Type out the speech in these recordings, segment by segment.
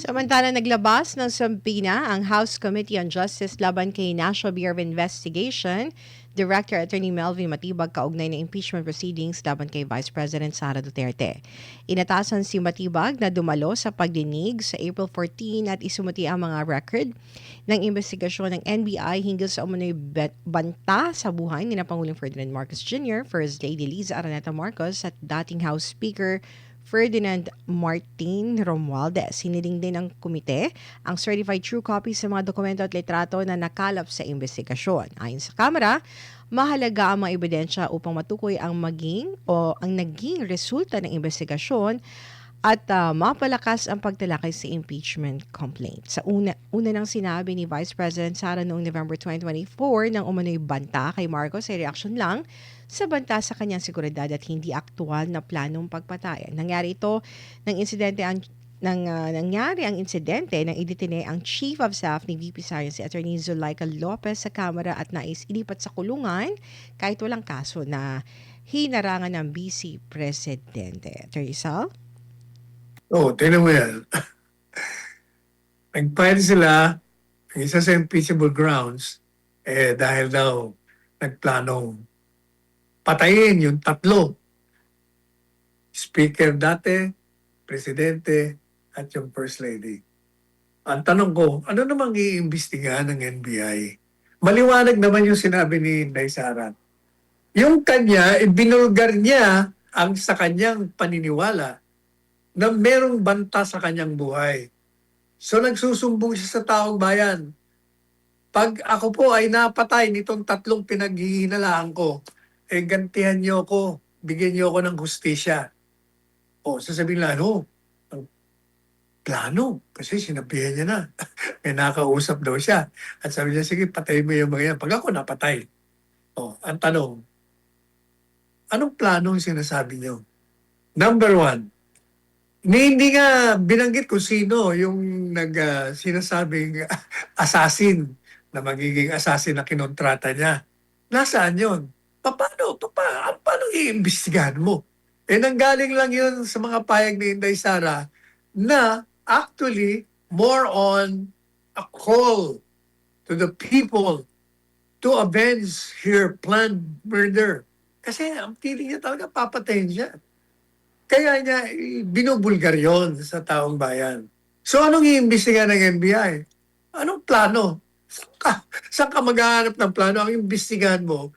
Samantala naglabas ng sampina ang House Committee on Justice laban kay National Bureau of Investigation Director Attorney Melvin Matibag kaugnay ng impeachment proceedings laban kay Vice President Sara Duterte. Inatasan si Matibag na dumalo sa pagdinig sa April 14 at isumuti ang mga record ng investigasyon ng NBI hinggil sa umano'y banta sa buhay ni Pangulong Ferdinand Marcos Jr., First Lady Liza Araneta Marcos at dating House Speaker Ferdinand Martin Romualdez. Hiniling din ng komite ang certified true copy sa mga dokumento at litrato na nakalap sa investigasyon. Ayon sa Kamara, mahalaga ang mga ebidensya upang matukoy ang naging resulta ng investigasyon at mapalakas ang pagtalakay sa impeachment complaint. Sa una nang sinabi ni Vice President Sara noong November 2024 nang umano'y banta kay Marcos ay reaksyon lang sa banta sa kanyang seguridad at hindi aktual na planong pagpatayan. Nangyari ang insidente nang idetine ang Chief of Staff ni VP Science si Attorney Zulaika Lopez sa Kamara at nais ilipat sa kulungan kahit walang kaso na hinarangan ng Vice Presidente. Attorney Sal? Tingnan mo yan. Nag-file sila, ang isa sa impeachable grounds, dahil daw nagplanong patayin yung tatlo. Speaker dati, Presidente, at yung First Lady. Ang tanong ko, ano namang iimbestigahan ng NBI? Maliwanag naman yung sinabi ni Inday Sara. Yung kanya, ibinulgar niya ang sa kanyang paniniwala na merong banta sa kanyang buhay. So nagsusumbong siya sa taong bayan. Pag ako po ay napatay nitong tatlong pinaghihinalaan ko, gantihan niyo ako, bigyan niyo ako ng hustisya. Sasabihin lang, ang plano, kasi sinabihan niya na. May nakausap daw siya. At sabi niya, sige, patay mo yung mga yan. Pag ako napatay. Ang tanong, anong plano yung sinasabi niyo? Number one, hindi nga binanggit kung sino yung sinasabing assassin na magiging assassin na kinontrata niya. Nasaan yun? Paano iimbestigahan mo? Nanggaling lang yun sa mga payag ni Inday Sara na actually more on a call to the people to avenge her planned murder. Kasi ang feeling niya talaga papatayin siya. Kaya niya binubulgar yon sa taong bayan. So anong iimbestiga ng NBI? Anong plano? Saan ka maghahanap ng plano? Ang iimbestigahan mo,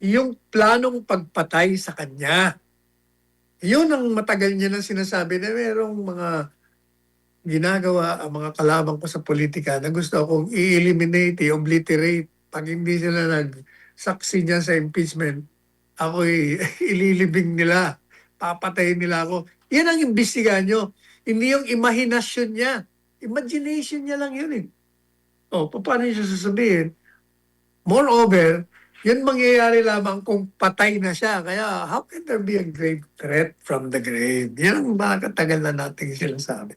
yung planong pagpatay sa kanya. Yun ang matagal niya nang sinasabi na merong mga ginagawa ang mga kalabang ko sa politika na gusto akong i-eliminate, i-obliterate. Pag hindi sila nagsaksi niya sa impeachment, ako'y ililibing nila. Papatayin nila ako. Yan ang imbestigahan nyo. Hindi yung imahinasyon niya. Imagination niya lang yun eh. Paano niya sasabihin? Moreover, yun mangyayari lamang kung patay na siya. Kaya how can there be a grave threat from the grave? Yan ang mga katagal na nating sinasabi.